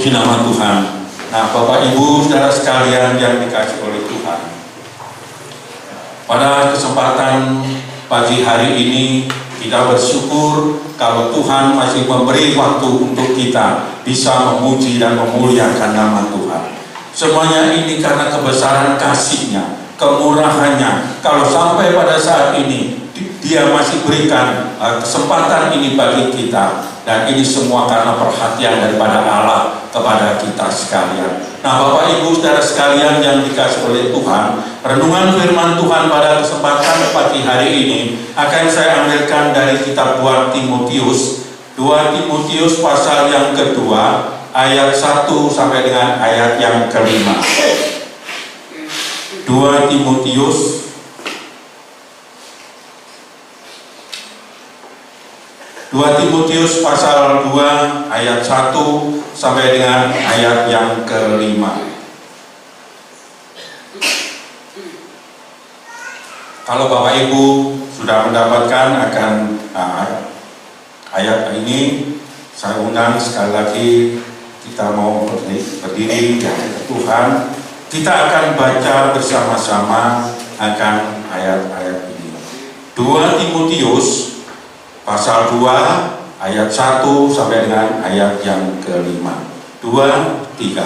Puji nama Tuhan. Nah, Bapak Ibu, saudara sekalian yang dikasihi oleh Tuhan, pada kesempatan pagi hari ini kita bersyukur kalau Tuhan masih memberi waktu untuk kita bisa memuji dan memuliakan nama Tuhan. Semuanya ini karena kebesaran kasih-Nya, kemurahannya. Kalau sampai pada saat ini Dia masih berikan kesempatan ini bagi kita, dan ini semua karena perhatian daripada Allah kepada kita sekalian. Nah, Bapak Ibu saudara sekalian yang dikasihi oleh Tuhan, renungan firman Tuhan pada kesempatan pagi hari ini akan saya ambilkan dari kitab 2 Timotius. 2 Timotius pasal yang kedua, ayat 1 sampai dengan ayat yang kelima. 2 Timotius pasal 2 ayat 1 sampai dengan ayat yang kelima. Kalau Bapak Ibu sudah mendapatkan akan ayat ini, saya undang sekali lagi kita mau berdiri di hadapan Tuhan. Kita akan baca bersama-sama akan ayat-ayat ini. 2 Timotius pasal 2 ayat 1 sampai dengan ayat yang kelima. 2, 3.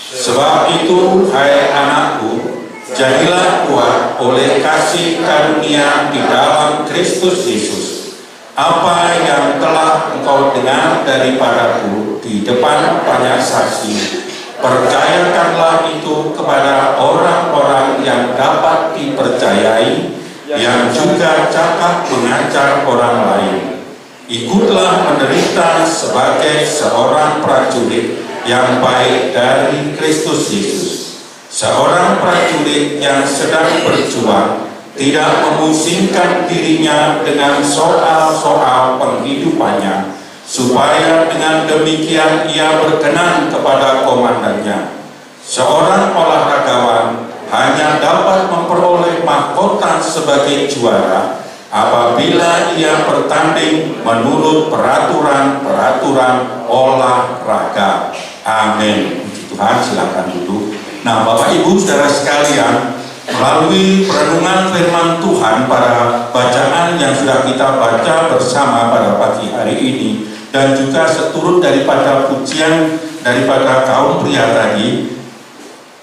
Sebab itu, hai anakku, jadilah kuat oleh kasih karunia di dalam Kristus Yesus. Apa yang telah engkau dengar daripadaku di depan banyak saksi, percayakanlah itu kepada orang-orang yang dapat dipercayai, yang juga cakap mengajar orang lain. Ikutlah menderita sebagai seorang prajurit yang baik dari Kristus Yesus. Seorang prajurit yang sedang berjuang tidak memusingkan dirinya dengan soal-soal penghidupannya, supaya dengan demikian ia berkenan kepada komandannya. Seorang olahragawan hanya dapat memperoleh mahkota sebagai juara apabila ia bertanding menurut peraturan-peraturan olahraga. Amin. Puji Tuhan, silakan duduk. Nah, Bapak Ibu saudara sekalian, melalui perenungan firman Tuhan pada bacaan yang sudah kita baca bersama pada pagi hari ini, dan juga seturut daripada pujian daripada kaum pria tadi,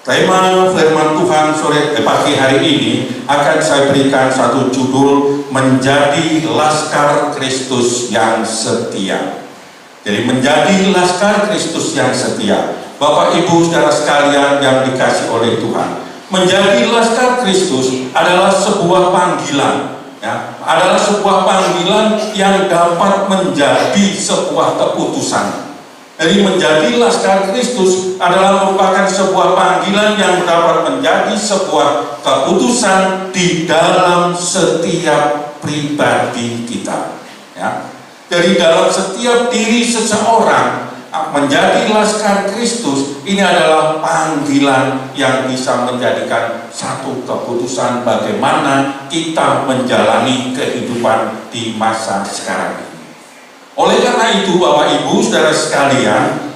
tema firman Tuhan pagi hari ini akan saya berikan satu judul, menjadi laskar Kristus yang setia. Jadi menjadi laskar Kristus yang setia. Bapak Ibu saudara sekalian yang dikasihi oleh Tuhan, menjadi laskar Kristus adalah sebuah panggilan, ya, adalah sebuah panggilan yang dapat menjadi sebuah keputusan. Jadi menjadi laskar Kristus adalah merupakan sebuah panggilan yang dapat menjadi sebuah keputusan di dalam setiap pribadi kita. Ya. Jadi dalam setiap diri seseorang menjadi laskar Kristus ini adalah panggilan yang bisa menjadikan satu keputusan bagaimana kita menjalani kehidupan di masa sekarang ini. Oleh karena itu, Bapak Ibu saudara sekalian,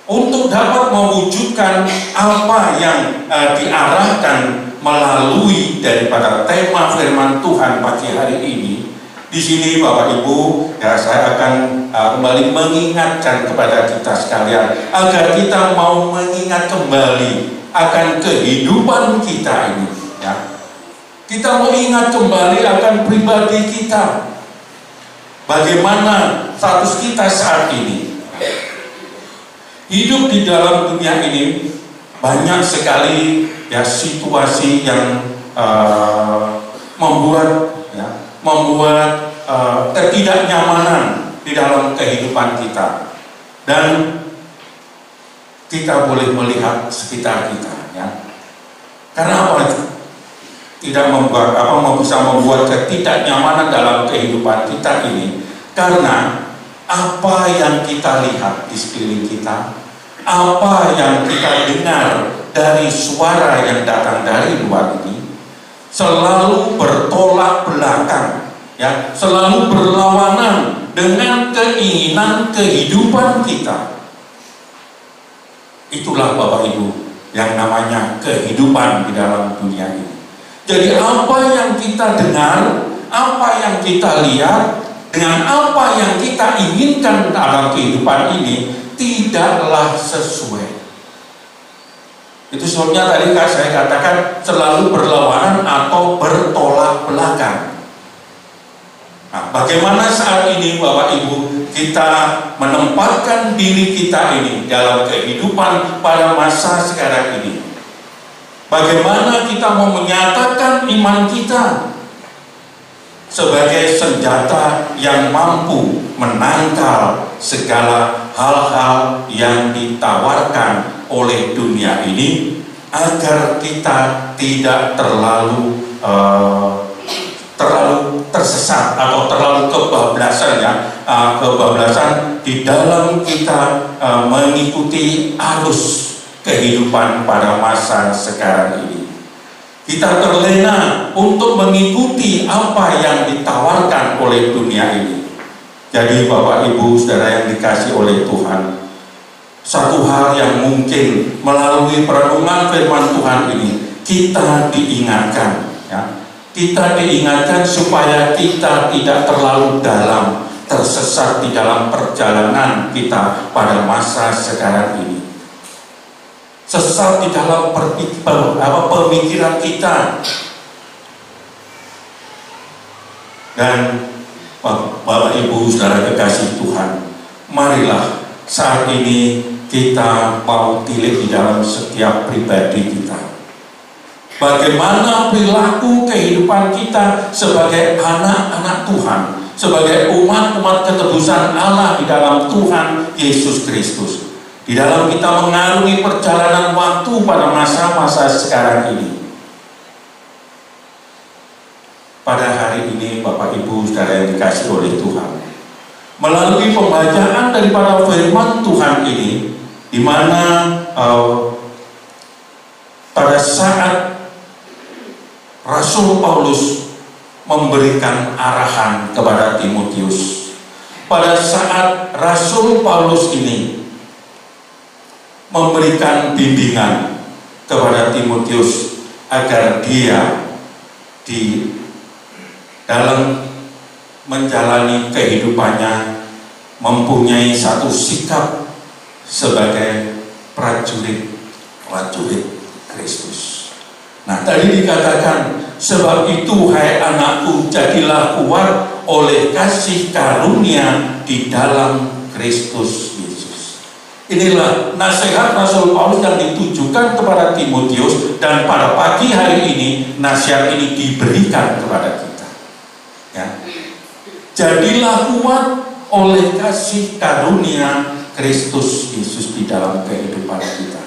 untuk dapat mewujudkan apa yang diarahkan melalui daripada tema firman Tuhan pagi hari ini, di sini Bapak Ibu, ya, saya akan kembali mengingatkan kepada kita sekalian agar kita mau mengingat kembali akan kehidupan kita ini. Ya. Kita mau ingat kembali akan pribadi kita. Bagaimana status kita saat ini? Hidup di dalam dunia ini banyak sekali ya situasi yang membuat ketidaknyamanan di dalam kehidupan kita, dan kita boleh melihat sekitar kita, ya. Karena apa? Bisa membuat ketidaknyamanan dalam kehidupan kita ini, karena apa yang kita lihat di sekeliling kita, apa yang kita dengar dari suara yang datang dari luar ini, selalu bertolak belakang, ya, selalu berlawanan dengan keinginan kehidupan kita. Itulah Bapak Ibu yang namanya kehidupan di dalam dunia ini. Jadi apa yang kita dengar, apa yang kita lihat, dengan apa yang kita inginkan dalam kehidupan ini tidaklah sesuai. Itu sebabnya tadi saya katakan selalu berlawanan atau bertolak belakang. Nah, bagaimana saat ini Bapak Ibu kita menempatkan diri kita ini dalam kehidupan pada masa sekarang ini? Bagaimana kita mau menyatakan iman kita sebagai senjata yang mampu menangkal segala hal-hal yang ditawarkan oleh dunia ini, agar kita tidak terlalu tersesat atau terlalu kebablasan di dalam kita mengikuti arus kehidupan pada masa sekarang ini. Kita terlena untuk mengikuti apa yang ditawarkan oleh dunia ini. Jadi Bapak Ibu Saudara yang dikasihi oleh Tuhan, satu hal yang mungkin melalui perenungan firman Tuhan ini kita diingatkan, ya. Kita diingatkan supaya kita tidak terlalu dalam tersesat di dalam perjalanan kita pada masa sekarang ini. Sesat di dalam pemikiran kita. Dan Bapak Ibu Saudara kekasih Tuhan, marilah saat ini kita mau tilik di dalam setiap pribadi kita. Bagaimana perilaku kehidupan kita sebagai anak-anak Tuhan, sebagai umat-umat ketebusan Allah di dalam Tuhan Yesus Kristus, di dalam kita mengarungi perjalanan waktu pada masa-masa sekarang ini. Pada hari ini Bapak Ibu Saudara yang dikasihi oleh Tuhan, melalui pembacaan daripada firman Tuhan ini, di mana pada saat Rasul Paulus memberikan arahan kepada Timotius, pada saat Rasul Paulus ini memberikan bimbingan kepada Timotius agar dia di dalam menjalani kehidupannya mempunyai satu sikap sebagai prajurit Kristus. Nah, tadi dikatakan, sebab itu hai anakku, jadilah kuat oleh kasih karunia di dalam Kristus Yesus. Inilah nasihat Rasul Paulus yang ditujukan kepada Timotius, dan pada pagi hari ini nasihat ini diberikan kepada kita. Ya. Jadilah kuat oleh kasih karunia Kristus Yesus di dalam kehidupan kita.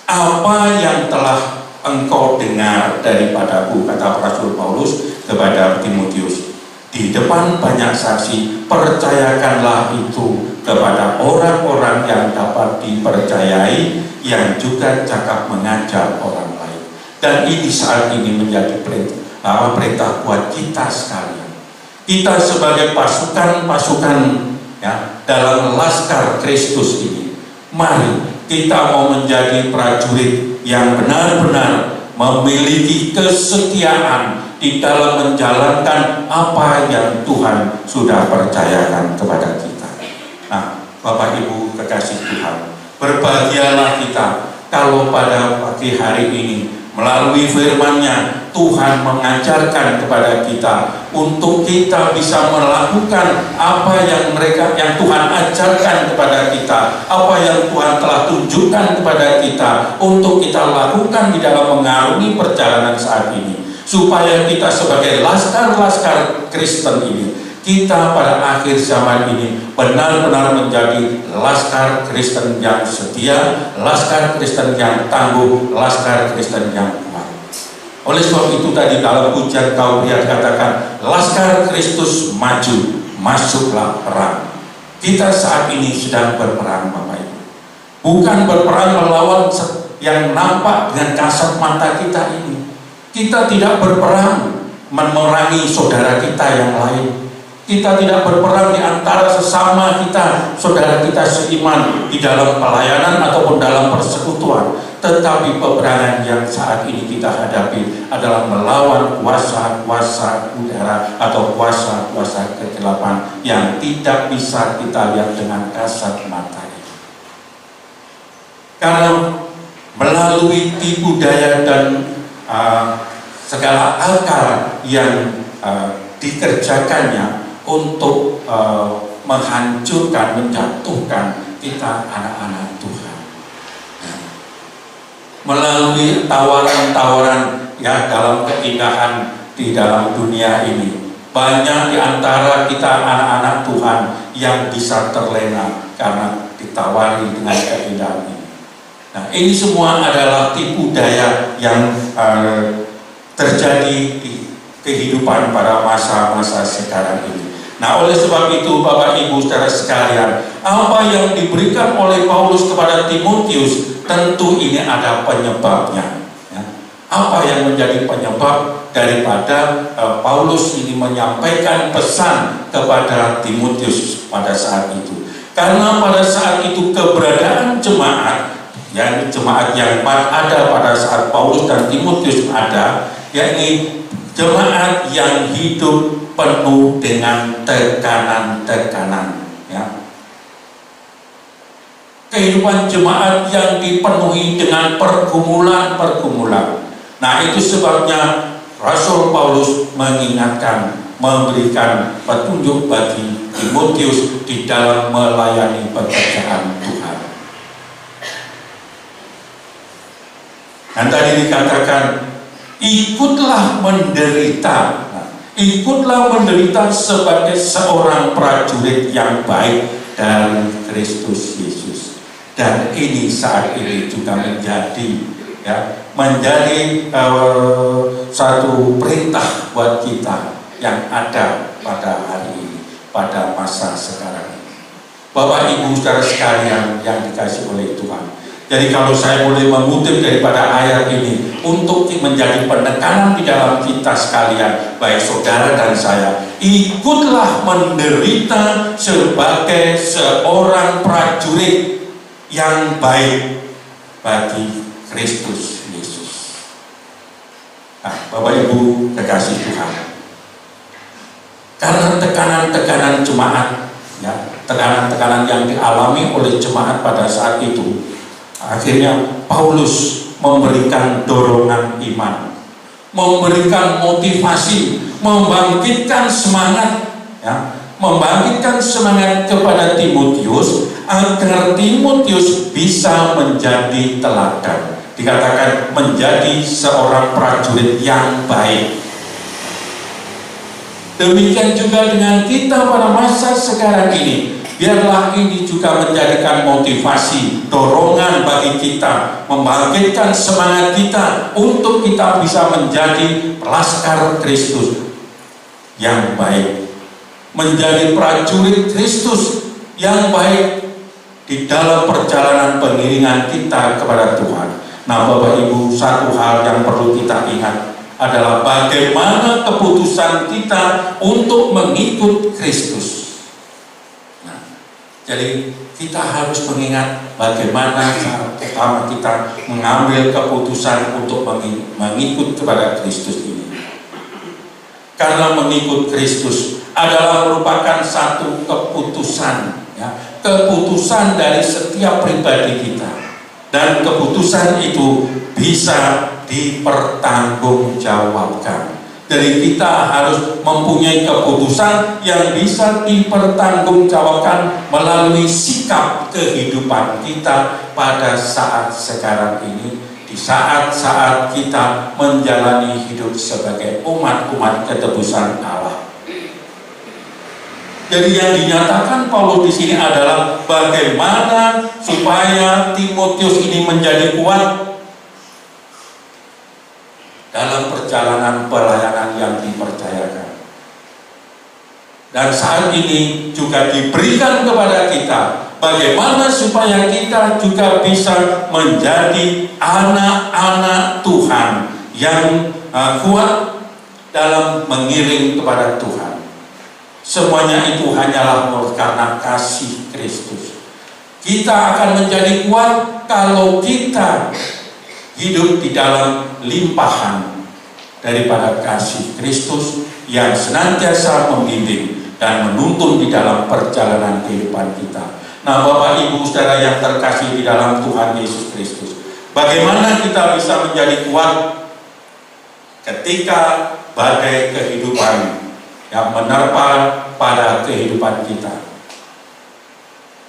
Apa yang telah engkau dengar daripadaku, kata Rasul Paulus kepada Timotius, di depan banyak saksi, percayakanlah itu kepada orang-orang yang dapat dipercayai, yang juga cakap mengajar orang lain. Dan ini saat ini menjadi perintah buat kita sekalian. Kita sebagai pasukan-pasukan, ya, dalam laskar Kristus ini, mari kita mau menjadi prajurit yang benar-benar memiliki kesetiaan di dalam menjalankan apa yang Tuhan sudah percayakan kepada kita. Nah, Bapak Ibu kekasih Tuhan, berbahagialah kita kalau pada pagi hari ini melalui firman-Nya Tuhan mengajarkan kepada kita untuk kita bisa melakukan apa yang Tuhan ajarkan kepada kita, apa yang Tuhan telah tunjukkan kepada kita untuk kita lakukan di dalam mengarungi perjalanan saat ini, supaya kita sebagai laskar-laskar Kristen ini, kita pada akhir zaman ini benar-benar menjadi laskar Kristen yang setia, laskar Kristen yang tangguh, laskar Kristen yang kuat. Oleh sebab itu tadi dalam pujian kaum pria katakan, laskar Kristus maju, masuklah perang. Kita saat ini sedang berperang, Bapak Ibu. Bukan berperang melawan yang nampak dengan kasat mata kita ini. Kita tidak berperang memerangi saudara kita yang lain. Kita tidak berperang di antara sesama kita, saudara kita seiman di dalam pelayanan ataupun dalam persekutuan. Tetapi peperangan yang saat ini kita hadapi adalah melawan kuasa-kuasa udara atau kuasa-kuasa kegelapan yang tidak bisa kita lihat dengan kasat mata. Karena melalui tipu daya dan segala akal yang dikerjakannya untuk menghancurkan, menjatuhkan kita anak-anak Tuhan. Melalui tawaran-tawaran ya dalam keindahan di dalam dunia ini, banyak di antara kita anak-anak Tuhan yang bisa terlena karena ditawari dengan keindahan ini. Nah, ini semua adalah tipu daya yang terjadi di kehidupan pada masa-masa sekarang ini. Nah, oleh sebab itu Bapak Ibu saudara sekalian, apa yang diberikan oleh Paulus kepada Timotius tentu ini ada penyebabnya. Ya. Apa yang menjadi penyebab daripada Paulus ini menyampaikan pesan kepada Timotius pada saat itu? Karena pada saat itu keberadaan jemaat, yang jemaat yang ada pada saat Paulus dan Timotius ada, yakni jemaat yang hidup penuh dengan tekanan-tekanan, ya. Kehidupan jemaat yang dipenuhi dengan pergumulan-pergumulan. Nah, itu sebabnya Rasul Paulus mengingatkan, memberikan petunjuk bagi Timotius di dalam melayani pekerjaan Tuhan. Dan tadi dikatakan, ikutlah menderita. Ikutlah menderita sebagai seorang prajurit yang baik dari Kristus Yesus. Dan ini saat ini juga menjadi satu perintah buat kita yang ada pada hari ini, pada masa sekarang ini. Bapak Ibu saudara sekalian yang dikasihi oleh Tuhan. Jadi kalau saya boleh mengutip daripada ayat ini untuk menjadi penekanan di dalam kita sekalian, baik saudara dan saya, ikutlah menderita sebagai seorang prajurit yang baik bagi Kristus Yesus. Nah, Bapak Ibu kekasih Tuhan, karena tekanan-tekanan jemaat, ya, tekanan-tekanan yang dialami oleh jemaat pada saat itu, akhirnya Paulus memberikan dorongan iman, memberikan motivasi, membangkitkan semangat, ya, membangkitkan semangat kepada Timotius agar Timotius bisa menjadi teladan. Dikatakan menjadi seorang prajurit yang baik. Demikian juga dengan kita pada masa sekarang ini. Biarlah ini juga menjadikan motivasi, dorongan bagi kita, membangkitkan semangat kita untuk kita bisa menjadi pelaskar Kristus yang baik, menjadi prajurit Kristus yang baik di dalam perjalanan pengiringan kita kepada Tuhan. Nah, Bapak Ibu, satu hal yang perlu kita ingat adalah bagaimana keputusan kita untuk mengikut Kristus. Jadi kita harus mengingat bagaimana cara pertama kita mengambil keputusan untuk mengikut kepada Kristus ini. Karena mengikut Kristus adalah merupakan satu keputusan, ya, keputusan dari setiap pribadi kita. Dan keputusan itu bisa dipertanggungjawabkan. Jadi kita harus mempunyai keputusan yang bisa dipertanggungjawabkan melalui sikap kehidupan kita pada saat sekarang ini, di saat-saat kita menjalani hidup sebagai umat-umat ketebusan Allah. Jadi yang dinyatakan Paulus di sini adalah bagaimana supaya Timotius ini menjadi kuat dalam perjalanan pelayanan yang dipercayakan. Dan saat ini juga diberikan kepada kita bagaimana supaya kita juga bisa menjadi anak-anak Tuhan yang kuat dalam mengiring kepada Tuhan. Semuanya itu hanyalah karena kasih Kristus. Kita akan menjadi kuat kalau kita hidup di dalam limpahan daripada kasih Kristus yang senantiasa membimbing dan menuntun di dalam perjalanan kehidupan kita. Nah, Bapak Ibu Saudara yang terkasih di dalam Tuhan Yesus Kristus, bagaimana kita bisa menjadi kuat ketika badai kehidupan yang menerpa pada kehidupan kita?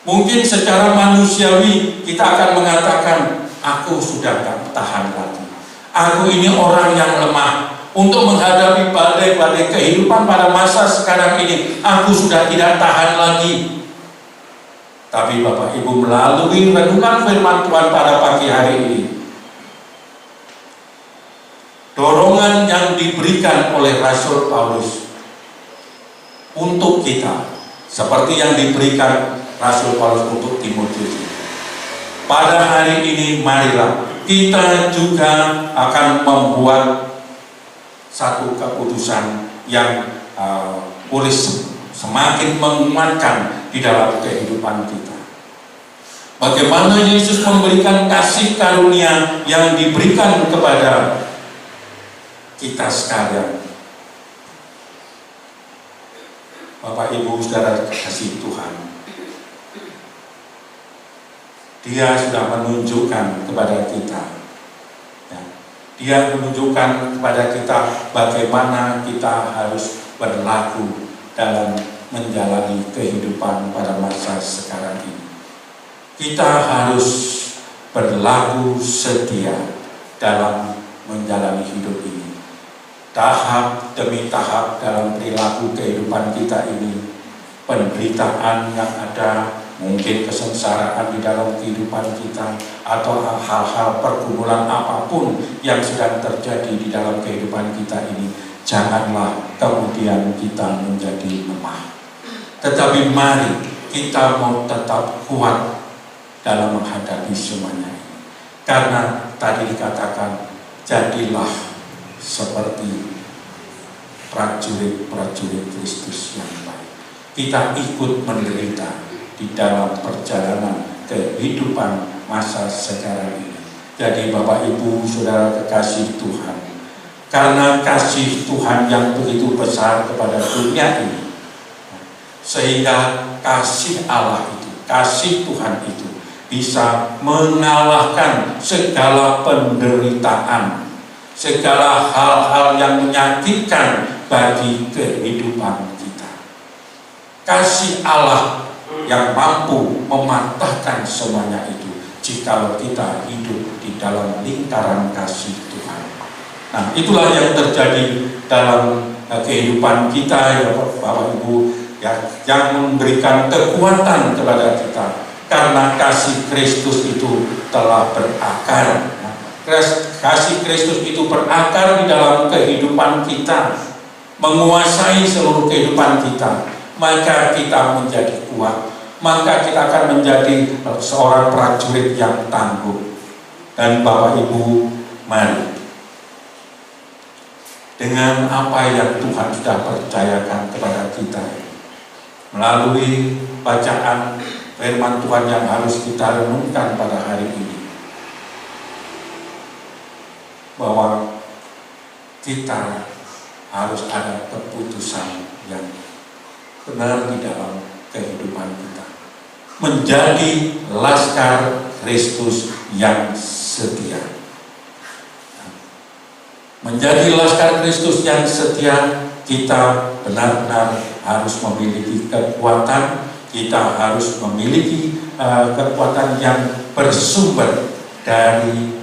Mungkin secara manusiawi kita akan mengatakan, aku sudah tak tahan lagi. Aku ini orang yang lemah. Untuk menghadapi badai-badai kehidupan pada masa sekarang ini, aku sudah tidak tahan lagi. Tapi Bapak Ibu, melalui renungan firman Tuhan pada pagi hari ini, dorongan yang diberikan oleh Rasul Paulus untuk kita, seperti yang diberikan Rasul Paulus untuk Timotius. Pada hari ini, marilah kita juga akan membuat satu keputusan yang boleh semakin menguatkan di dalam kehidupan kita. Bagaimana Yesus memberikan kasih karunia yang diberikan kepada kita sekalian. Bapak Ibu Saudara kasih Tuhan, Dia sudah menunjukkan kepada kita, Dia menunjukkan kepada kita bagaimana kita harus berlaku dalam menjalani kehidupan pada masa sekarang ini. Kita harus berlaku setia dalam menjalani hidup ini. Tahap demi tahap dalam perilaku kehidupan kita ini, penderitaan yang ada, mungkin kesengsaraan di dalam kehidupan kita, atau hal-hal pergumulan apapun yang sedang terjadi di dalam kehidupan kita ini, janganlah kemudian kita menjadi lemah. Tetapi mari kita mau tetap kuat dalam menghadapi semuanya ini. Karena tadi dikatakan, jadilah seperti prajurit-prajurit Kristus yang baik. Kita ikut menderita di dalam perjalanan kehidupan masa sekarang ini. Jadi Bapak Ibu Saudara kekasih Tuhan, karena kasih Tuhan yang begitu besar kepada dunia ini, sehingga kasih Allah itu, kasih Tuhan itu bisa mengalahkan segala penderitaan, segala hal-hal yang menyakitkan bagi kehidupan kita. Kasih Allah yang mampu mematahkan semuanya itu jikalau kita hidup di dalam lingkaran kasih Tuhan. Nah, itulah yang terjadi dalam kehidupan kita ya Bapak Ibu, ya, yang memberikan kekuatan kepada kita karena kasih Kristus itu telah berakar. Kasih Kristus itu berakar di dalam kehidupan kita, menguasai seluruh kehidupan kita, maka kita menjadi kuat, maka kita akan menjadi seorang prajurit yang tangguh. Dan Bapak Ibu, mari dengan apa yang Tuhan sudah percayakan kepada kita melalui bacaan firman Tuhan yang harus kita renungkan pada hari ini, bahwa kita harus ada keputusan yang benar di dalam kehidupan kita, menjadi laskar Kristus yang setia. Menjadi laskar Kristus yang setia, kita benar-benar harus memiliki kekuatan, kita harus memiliki kekuatan yang bersumber dari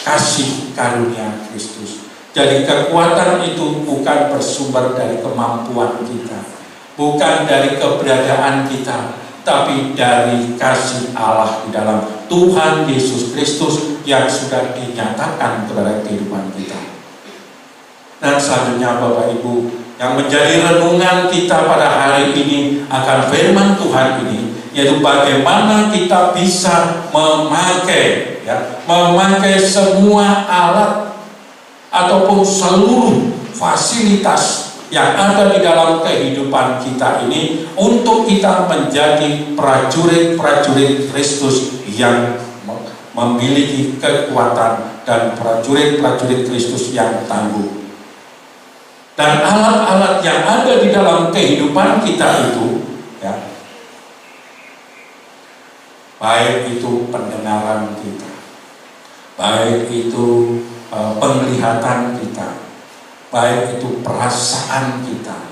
kasih karunia Kristus. Jadi kekuatan itu bukan bersumber dari kemampuan kita, bukan dari keberadaan kita, tapi dari kasih Allah di dalam Tuhan Yesus Kristus yang sudah dinyatakan kepada kehidupan kita. Dan selanjutnya Bapak Ibu, yang menjadi renungan kita pada hari ini akan firman Tuhan ini, yaitu bagaimana kita bisa memakai semua alat ataupun seluruh fasilitas yang ada di dalam kehidupan kita ini untuk kita menjadi prajurit-prajurit Kristus yang memiliki kekuatan dan prajurit-prajurit Kristus yang tangguh. Dan alat-alat yang ada di dalam kehidupan kita itu, ya, baik itu pendengaran kita, baik itu penglihatan kita, baik itu perasaan kita,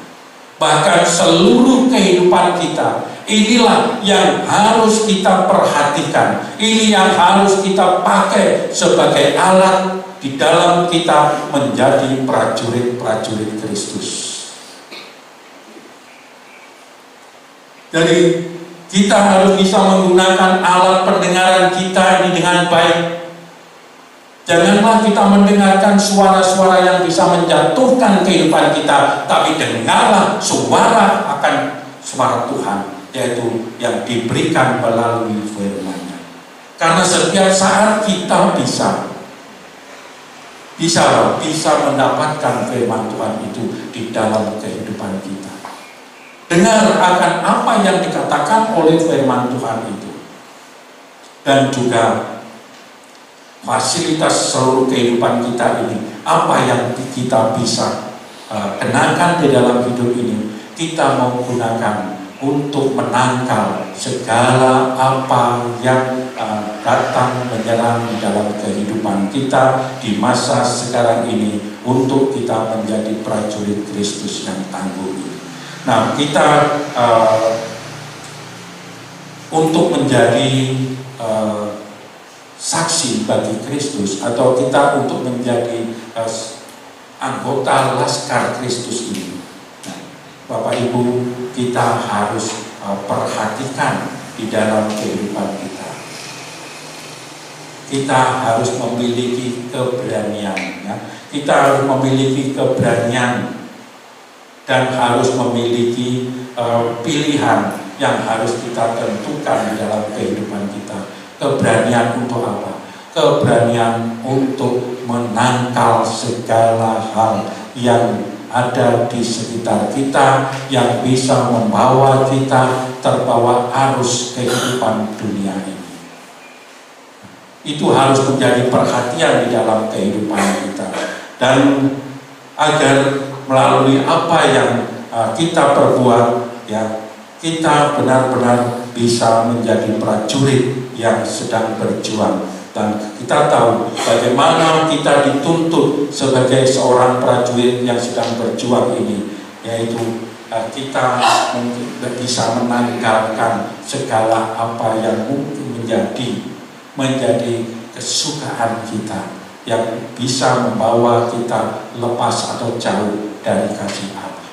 bahkan seluruh kehidupan kita, inilah yang harus kita perhatikan, ini yang harus kita pakai sebagai alat di dalam kita menjadi prajurit-prajurit Kristus. Jadi kita harus bisa menggunakan alat pendengaran kita ini dengan baik. Janganlah kita mendengarkan suara-suara yang bisa menjatuhkan kehidupan kita, tapi dengarlah suara akan suara Tuhan, yaitu yang diberikan melalui firman-Nya. Karena setiap saat kita bisa mendapatkan firman Tuhan itu di dalam kehidupan kita. Dengar akan apa yang dikatakan oleh firman Tuhan itu, dan juga fasilitas seluruh kehidupan kita ini, apa yang kita bisa kenakan di dalam hidup ini, kita mau gunakan untuk menangkal segala apa yang datang menyerang di dalam kehidupan kita di masa sekarang ini, untuk kita menjadi prajurit Kristus yang tangguh ini. Nah, kita untuk menjadi saksi bagi Kristus, atau kita untuk menjadi anggota Laskar Kristus ini, nah, Bapak Ibu, kita harus perhatikan di dalam kehidupan kita. Kita harus memiliki keberanian, ya. Kita harus memiliki keberanian dan harus memiliki pilihan yang harus kita tentukan di dalam kehidupan kita. Keberanian untuk apa? Keberanian untuk menangkal segala hal yang ada di sekitar kita, yang bisa membawa kita terbawa arus kehidupan dunia ini. Itu harus menjadi perhatian di dalam kehidupan kita. Dan agar melalui apa yang kita perbuat, ya, kita benar-benar bisa menjadi prajurit yang sedang berjuang. Dan kita tahu bagaimana kita dituntut sebagai seorang prajurit yang sedang berjuang ini, yaitu kita bisa menanggalkan segala apa yang mungkin menjadi kesukaan kita, yang bisa membawa kita lepas atau jauh dari kasih Allah.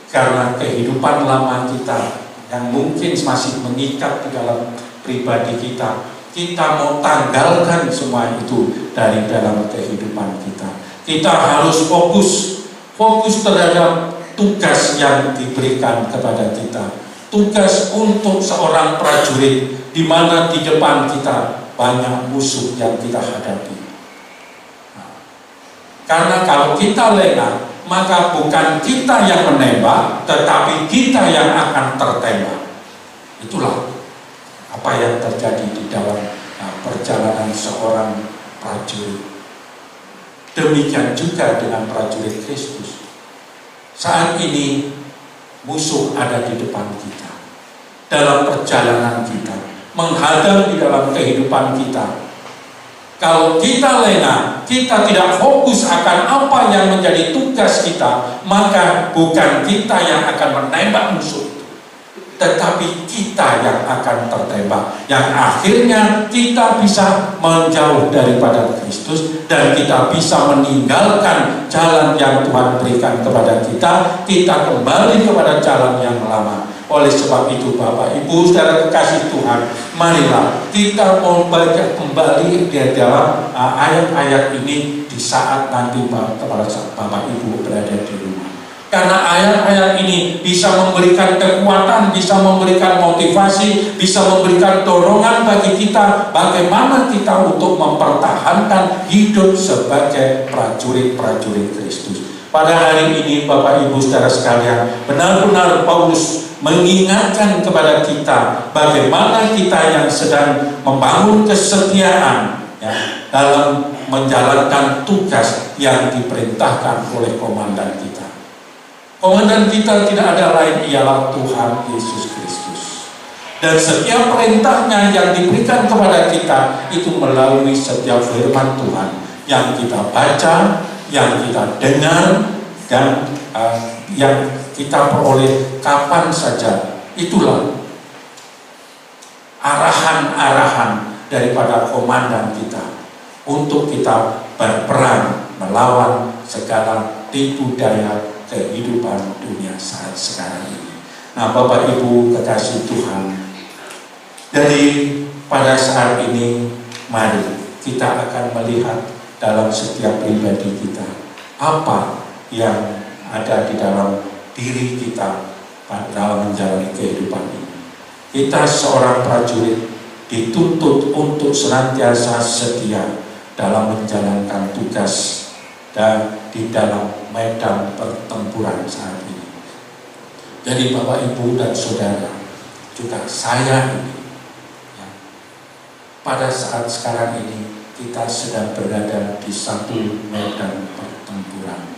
Karena kehidupan lama kita yang mungkin masih mengikat di dalam pribadi kita, kita mau tanggalkan semua itu dari dalam kehidupan kita. Kita harus fokus terhadap tugas yang diberikan kepada kita. Tugas untuk seorang prajurit, di mana di depan kita banyak musuh yang kita hadapi. Karena kalau kita lengah, maka bukan kita yang menembak, tetapi kita yang akan tertembak. Itulah apa yang terjadi di dalam perjalanan seorang prajurit. Demikian juga dengan prajurit Kristus. Saat ini musuh ada di depan kita, dalam perjalanan kita, menghadang di dalam kehidupan kita. Kalau kita lengah, kita tidak fokus akan apa yang menjadi tugas kita, maka bukan kita yang akan menembak musuh itu, tetapi kita yang akan tertembak, yang akhirnya kita bisa menjauh daripada Kristus, dan kita bisa meninggalkan jalan yang Tuhan berikan kepada kita. Kita kembali kepada jalan yang lama. Oleh sebab itu, Bapak Ibu saudara kekasih Tuhan, marilah kita mau baca kembali di dalam ayat-ayat ini di saat nanti Bapak Ibu berada di rumah. Karena ayat-ayat ini bisa memberikan kekuatan, bisa memberikan motivasi, bisa memberikan dorongan bagi kita bagaimana kita untuk mempertahankan hidup sebagai prajurit-prajurit Kristus. Pada hari ini Bapak Ibu Saudara sekalian, benar-benar Paulus mengingatkan kepada kita bagaimana kita yang sedang membangun kesetiaan ya, dalam menjalankan tugas yang diperintahkan oleh komandan kita. Komandan kita tidak ada lain ialah Tuhan Yesus Kristus. Dan setiap perintahnya yang diberikan kepada kita itu melalui setiap firman Tuhan yang kita baca, yang kita dengar, dan yang kita peroleh kapan saja. Itulah arahan-arahan daripada komandan kita untuk kita berperang melawan segala tipu daya kehidupan dunia saat sekarang ini. Nah, Bapak Ibu kekasih Tuhan, dari pada saat ini mari kita akan melihat dalam setiap pribadi kita apa yang ada di dalam diri kita dalam menjalani kehidupan ini. Kita seorang prajurit dituntut untuk senantiasa setia dalam menjalankan tugas dan di dalam medan pertempuran saat ini. Jadi Bapak Ibu dan Saudara, juga saya ini ya, pada saat sekarang ini kita sedang berada di satu medan pertempuran.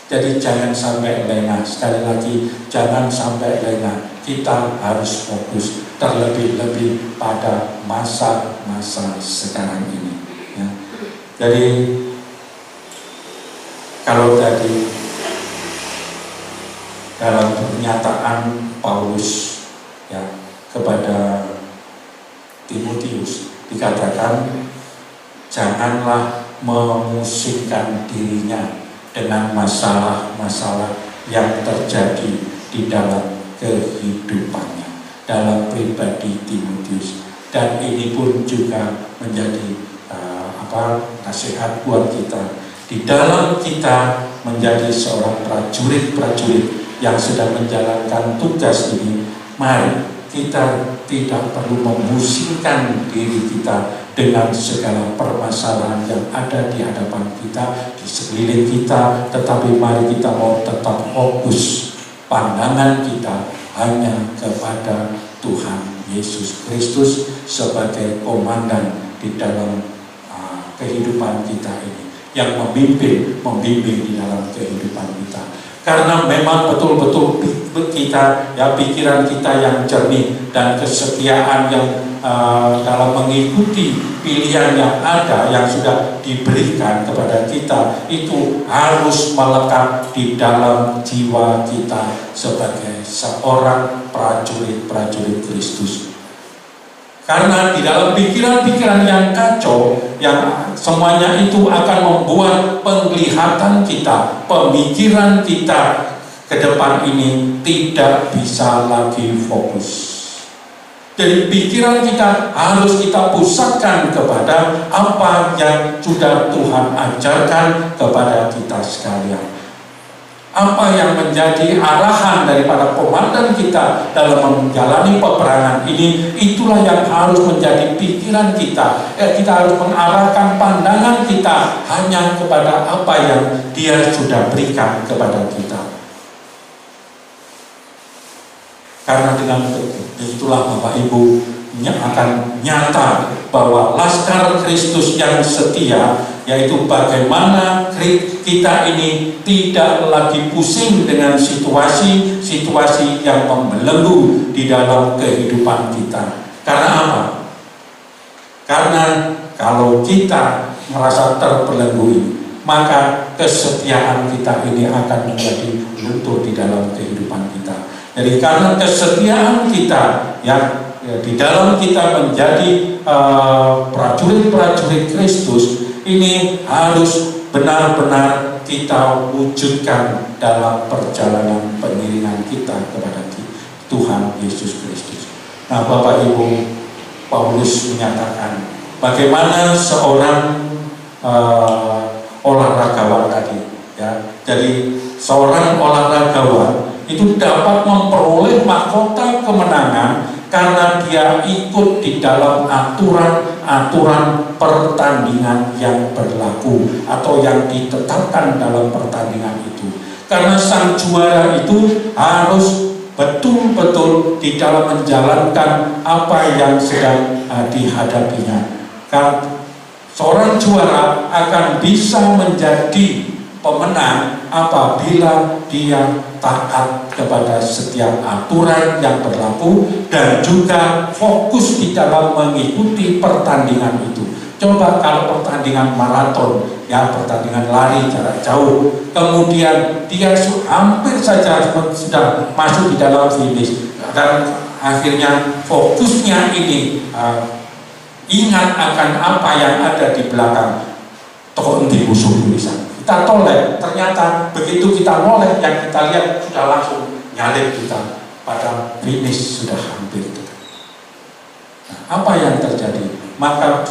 Jadi jangan sampai lengah, sekali lagi jangan sampai lengah. Kita harus fokus terlebih-lebih pada masa-masa sekarang ini ya. Jadi kalau tadi dalam pernyataan Paulus ya kepada Timotius dikatakan janganlah memusingkan dirinya dengan masalah-masalah yang terjadi di dalam kehidupannya, dalam pribadi Timotius. Dan ini pun juga menjadi nasihat buat kita di dalam kita menjadi seorang prajurit-prajurit yang sedang menjalankan tugas ini. Mari kita tidak perlu memusingkan diri kita dengan segala permasalahan yang ada di hadapan kita, di sekeliling kita, tetapi mari kita mau tetap fokus pandangan kita hanya kepada Tuhan Yesus Kristus sebagai komandan di dalam kehidupan kita ini, yang membimbing di dalam kehidupan kita. Karena memang betul-betul kita ya, pikiran kita yang jernih dan kesetiaan yang dalam mengikuti pilihan yang ada yang sudah diberikan kepada kita itu harus melekat di dalam jiwa kita sebagai seorang prajurit-prajurit Kristus. Karena di dalam pikiran-pikiran yang kacau, yang semuanya itu akan membuat penglihatan kita, pemikiran kita ke depan ini tidak bisa lagi fokus. Jadi pikiran kita harus kita pusatkan kepada apa yang sudah Tuhan ajarkan kepada kita sekalian. Apa yang menjadi arahan daripada komandan kita dalam menjalani peperangan ini, itulah yang harus menjadi pikiran kita. Kita harus mengarahkan pandangan kita hanya kepada apa yang Dia sudah berikan kepada kita. Karena dengan itulah Bapak Ibu akan nyata bahwa Laskar Kristus yang setia, yaitu bagaimana kita ini tidak lagi pusing dengan situasi-situasi yang membelenggu di dalam kehidupan kita. Karena apa? Karena kalau kita merasa terbelenggu, maka kesetiaan kita ini akan menjadi luntur di dalam kehidupan kita. Jadi karena kesetiaan kita yang di dalam kita menjadi prajurit-prajurit Kristus ini harus benar-benar kita wujudkan dalam perjalanan pengiringan kita kepada Tuhan Yesus Kristus. Nah, Bapak Ibu, Paulus menyatakan bagaimana seorang olahragawan tadi ya. Jadi seorang olahragawan itu dapat memperoleh mahkota kemenangan karena dia ikut di dalam aturan aturan pertandingan yang berlaku atau yang ditetapkan dalam pertandingan itu. Karena sang juara itu harus betul-betul di dalam menjalankan apa yang sedang dihadapinya. Karena seorang juara akan bisa menjadi pemenang apabila dia taat kepada setiap aturan yang berlaku dan juga fokus di dalam mengikuti pertandingan itu. Coba kalau pertandingan maraton, ya pertandingan lari jarak jauh, kemudian dia hampir saja sudah masuk di dalam finish dan akhirnya fokusnya ini ingat akan apa yang ada di belakang toko enti musuh tulisan. Kita toleh, ternyata begitu kita noleh yang kita lihat sudah langsung nyalip kita pada finish sudah hampir dekat. Nah, apa yang terjadi? Maka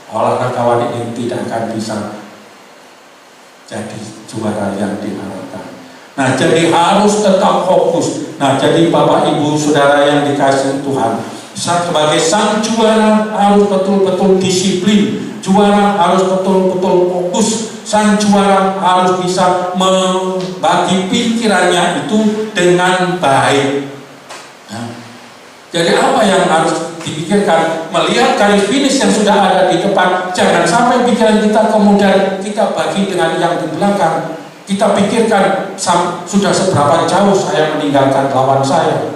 olahragawan ini tidak akan bisa jadi juara yang diharapkan. Nah, jadi harus tetap fokus. Nah, jadi Bapak Ibu Saudara yang dikasihi Tuhan, sebagai sang juara harus betul-betul disiplin. Juara harus betul-betul fokus. Sang juara harus bisa membagi pikirannya itu dengan baik. Nah, jadi apa yang harus dipikirkan? Melihat garis finish yang sudah ada di depan, jangan sampai pikiran kita kemudian kita bagi dengan yang di belakang. Kita pikirkan sudah seberapa jauh saya meninggalkan lawan saya.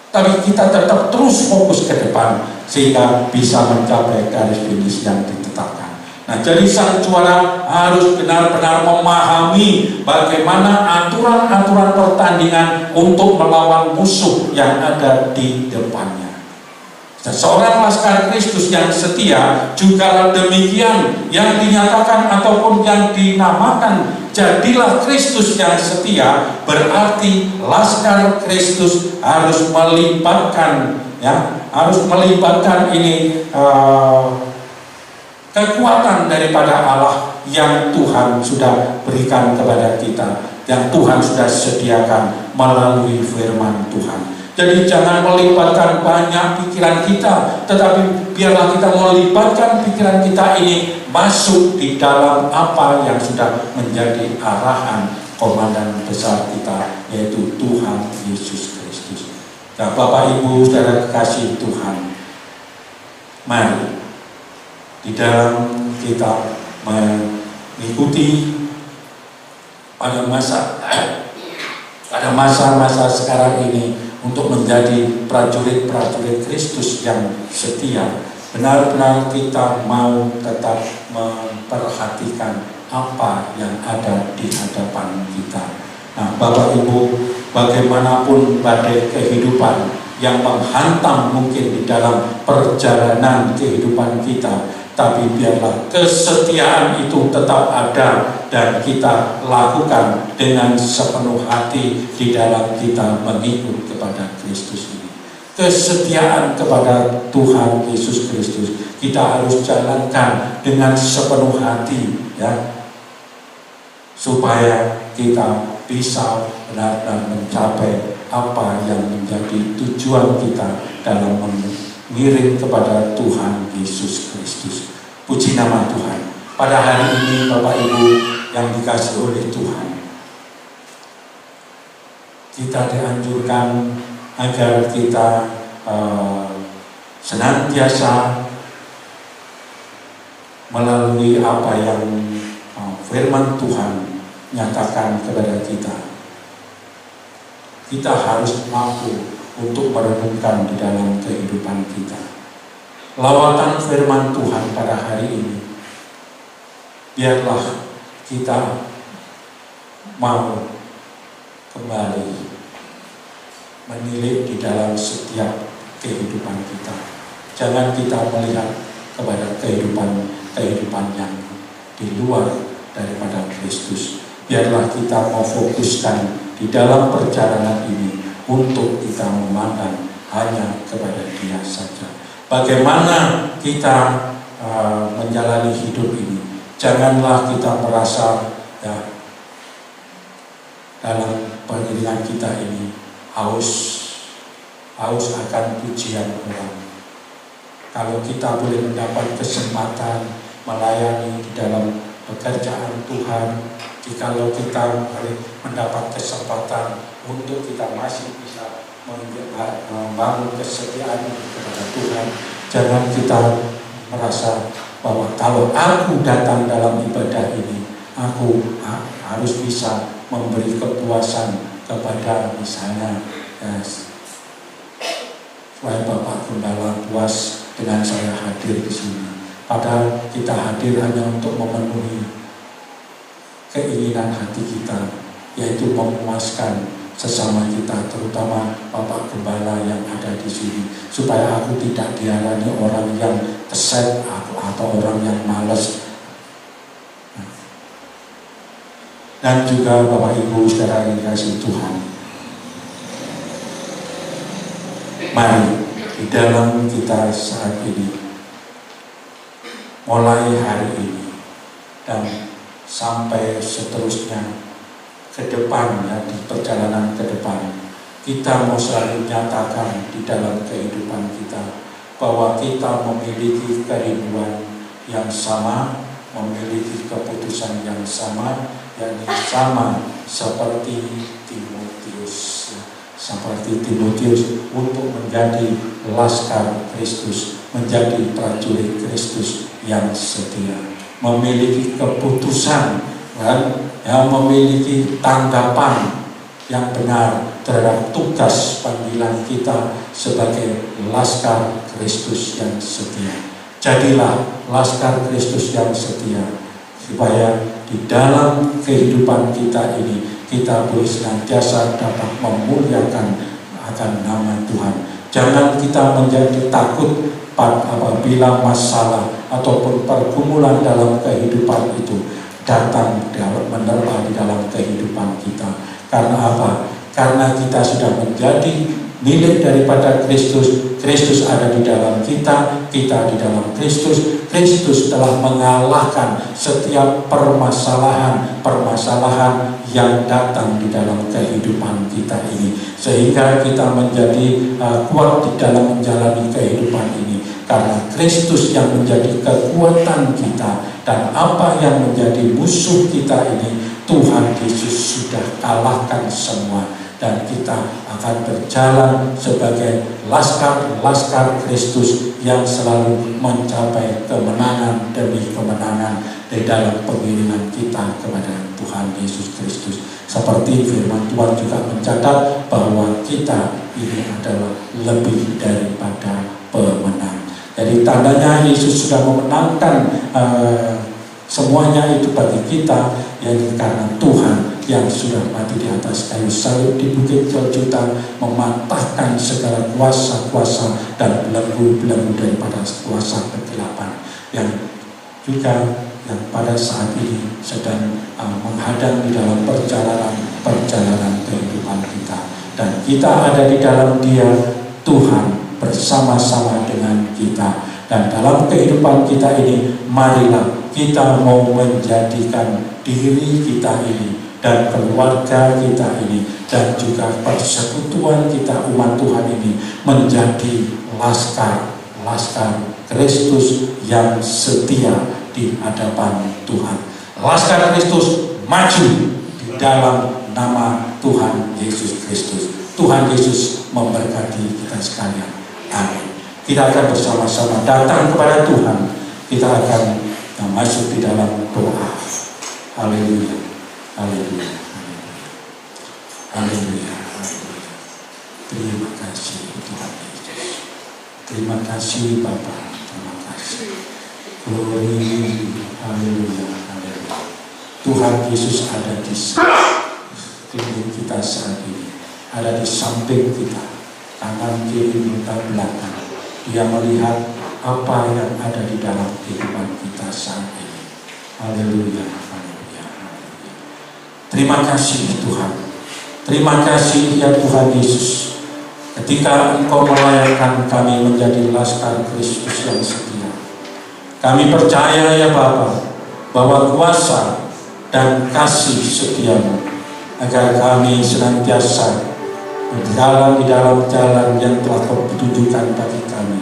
Tapi kita tetap terus fokus ke depan sehingga bisa mencapai garis finish yang ditetapkan. Nah, jadi sang juara harus benar-benar memahami bagaimana aturan-aturan pertandingan untuk melawan musuh yang ada di depannya. Seorang laskar Kristus yang setia juga demikian, yang dinyatakan ataupun yang dinamakan jadilah Kristus yang setia, berarti laskar Kristus harus melibatkan ini kekuatan daripada Allah yang Tuhan sudah berikan kepada kita, yang Tuhan sudah sediakan melalui firman Tuhan. Jadi jangan melibatkan banyak pikiran kita, tetapi biarlah kita melibatkan pikiran kita ini masuk di dalam apa yang sudah menjadi arahan komandan besar kita, yaitu Tuhan Yesus Kristus. Nah, Bapak Ibu Saudara kekasih Tuhan, mari di dalam kita mengikuti pada masa-masa sekarang ini untuk menjadi prajurit-prajurit Kristus yang setia. Benar-benar kita mau tetap memperhatikan apa yang ada di hadapan kita. Nah, Bapak Ibu, bagaimanapun badai kehidupan yang menghantam mungkin di dalam perjalanan kehidupan kita, tapi biarlah kesetiaan itu tetap ada dan kita lakukan dengan sepenuh hati di dalam kita mengikut kepada Kristus ini. Kesetiaan kepada Tuhan Yesus Kristus kita harus jalankan dengan sepenuh hati, ya, supaya kita bisa benar-benar mencapai apa yang menjadi tujuan kita dalam mengiring kepada Tuhan Yesus Kristus. Puji nama Tuhan. Pada hari ini Bapak Ibu yang dikasihi oleh Tuhan, kita dianjurkan agar kita senantiasa melalui apa yang firman Tuhan nyatakan kepada kita. Kita harus mampu untuk merenungkan di dalam kehidupan kita lawatan firman Tuhan pada hari ini. Biarlah kita mau kembali menilik di dalam setiap kehidupan kita. Jangan kita melihat kepada kehidupan yang di luar daripada Kristus. Biarlah kita mau fokuskan di dalam perjalanan ini untuk kita memandang hanya kepada Dia saja. Bagaimana kita menjalani hidup ini? Janganlah kita merasa dalam pengiringan kita ini haus akan pujian orang. Kalau kita boleh mendapat kesempatan melayani di dalam pekerjaan Tuhan, jikalau kita boleh mendapat kesempatan untuk kita masih bisa membangun kesetiaan kepada Tuhan, jangan kita merasa bahwa kalau aku datang dalam ibadah ini, aku harus bisa memberi kepuasan kepada misalnya supaya Bapak Gembala puas dengan saya hadir di sini. Padahal kita hadir hanya untuk memenuhi keinginan hati kita, yaitu memuaskan sesama kita, terutama Bapak Gembala yang ada di sini, supaya aku tidak diarani orang yang keset atau orang yang malas. Dan juga Bapak Ibu saudara yang dikasihi Tuhan, mari di dalam kita saat ini, mulai hari ini dan sampai seterusnya ke depan, ya, di perjalanan ke depan, kita mau selalu nyatakan di dalam kehidupan kita bahwa kita memiliki kerinduan yang sama, memiliki keputusan yang sama, yakni sama seperti Timotius untuk menjadi laskar Kristus, menjadi prajurit Kristus yang setia, memiliki keputusan dan yang memiliki tanggapan yang benar terhadap tugas panggilan kita sebagai laskar Kristus yang setia. Jadilah laskar Kristus yang setia, supaya di dalam kehidupan kita ini kita boleh senantiasa dapat memuliakan akan nama Tuhan. Jangan kita menjadi takut apabila masalah ataupun pergumulan dalam kehidupan itu datang menerpa di dalam kehidupan kita. Karena apa? Karena kita sudah menjadi milik daripada Kristus. Kristus ada di dalam kita, kita di dalam Kristus. Kristus telah mengalahkan setiap permasalahan yang datang di dalam kehidupan kita ini, sehingga kita menjadi kuat di dalam menjalani kehidupan ini, karena Kristus yang menjadi kekuatan kita. Dan apa yang menjadi musuh kita ini, Tuhan Yesus sudah kalahkan semua. Dan kita akan berjalan sebagai laskar Kristus yang selalu mencapai kemenangan demi kemenangan di dalam pengiriman kita kepada Tuhan Yesus Kristus. Seperti firman Tuhan juga mencatat bahwa kita ini adalah lebih daripada pemenang. Jadi tandanya Yesus sudah memenangkan semuanya itu bagi kita, yaitu karena Tuhan yang sudah mati di atas kayu salib di bukit Golgota, mematahkan segala kuasa-kuasa dan belenggu-belenggu daripada kuasa kegelapan yang juga yang pada saat ini sedang menghadang di dalam perjalanan kehidupan kita. Dan kita ada di dalam Dia, Tuhan bersama-sama dengan kita. Dan dalam kehidupan kita ini, marilah kita mau menjadikan diri kita ini dan keluarga kita ini dan juga persekutuan kita umat Tuhan ini menjadi laskar Kristus yang setia di hadapan Tuhan. Laskar Kristus maju di dalam nama Tuhan Yesus Kristus. Tuhan Yesus memberkati kita sekalian. Amin. Kita akan bersama-sama datang kepada Tuhan. Kita akan masuk di dalam doa. Haleluya. Haleluya. Haleluya. Terima kasih Tuhan Yesus. Terima kasih Bapa. Terima kasih. Glory. Haleluya. Haleluya. Tuhan Yesus ada di sini kita saat ini. Ada di samping kita. Kanan kiri kita belakang. Dia melihat apa yang ada di dalam kehidupan kita saat ini. Haleluya, haleluya, haleluya. Terima kasih Tuhan. Terima kasih ya Tuhan Yesus. Ketika Engkau melayakkan kami menjadi laskar Kristus yang setia, kami percaya ya Bapa bahwa kuasa dan kasih setiamu agar kami senantiasa berjalan di dalam jalan yang telah Kau tunjukkan bagi kami,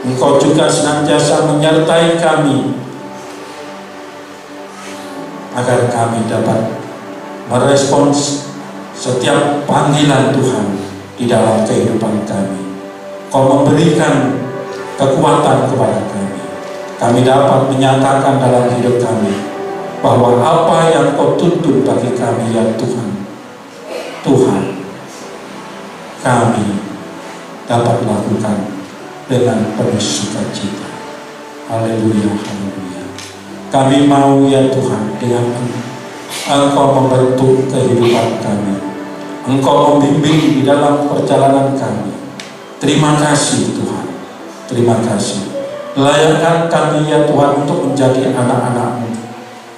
Engkau juga senantiasa menyertai kami agar kami dapat merespons setiap panggilan Tuhan di dalam kehidupan kami. Kau memberikan kekuatan kepada kami. Kami dapat menyatakan dalam hidup kami bahwa apa yang Kau tuntun bagi kami ya Tuhan, Tuhan, kami dapat lakukan dengan penuh sukacita. Haleluya, haleluya. Kami mau ya Tuhan, dengan Engkau membentuk kehidupan kami, Engkau membimbing di dalam perjalanan kami. Terima kasih Tuhan, terima kasih. Layakkan kami ya Tuhan untuk menjadi anak-anak-Mu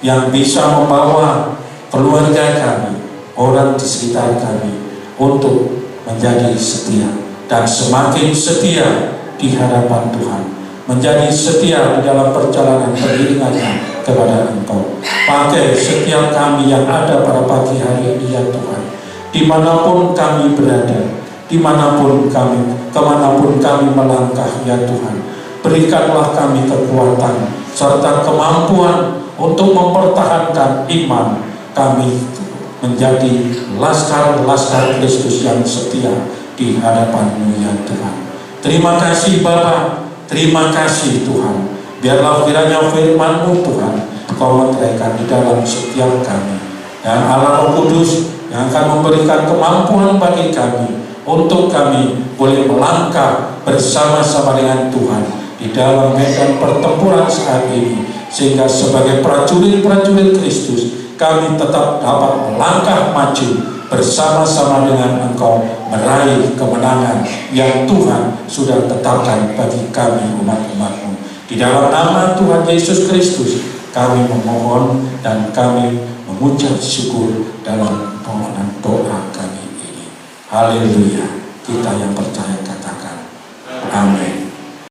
yang bisa membawa keluarga kami, orang di sekitar kami, untuk menjadi setia dan semakin setia di hadapan Tuhan, menjadi setia di dalam perjalanan beriringannya kepada Engkau. Pakai setiap kami yang ada pada pagi hari ini ya Tuhan, dimanapun kami berada, kemanapun kami melangkah ya Tuhan, berikanlah kami kekuatan serta kemampuan untuk mempertahankan iman kami, menjadi laskar-laskar Kristus yang setia di hadapan-Mu ya Tuhan. Terima kasih Bapa, terima kasih Tuhan. Biarlah kiranya firman-Mu Tuhan Kau meteraikan di dalam setiap kami, dan Allah Roh Kudus yang akan memberikan kemampuan bagi kami untuk kami boleh melangkah bersama-sama dengan Tuhan di dalam medan pertempuran saat ini, sehingga sebagai prajurit-prajurit Kristus kami tetap dapat melangkah maju bersama-sama dengan Engkau, meraih kemenangan yang Tuhan sudah tetapkan bagi kami umat-umat-Mu. Di dalam nama Tuhan Yesus Kristus kami memohon dan kami mengucap syukur dalam permohonan doa kami ini. Haleluya. Kita yang percaya katakan amin.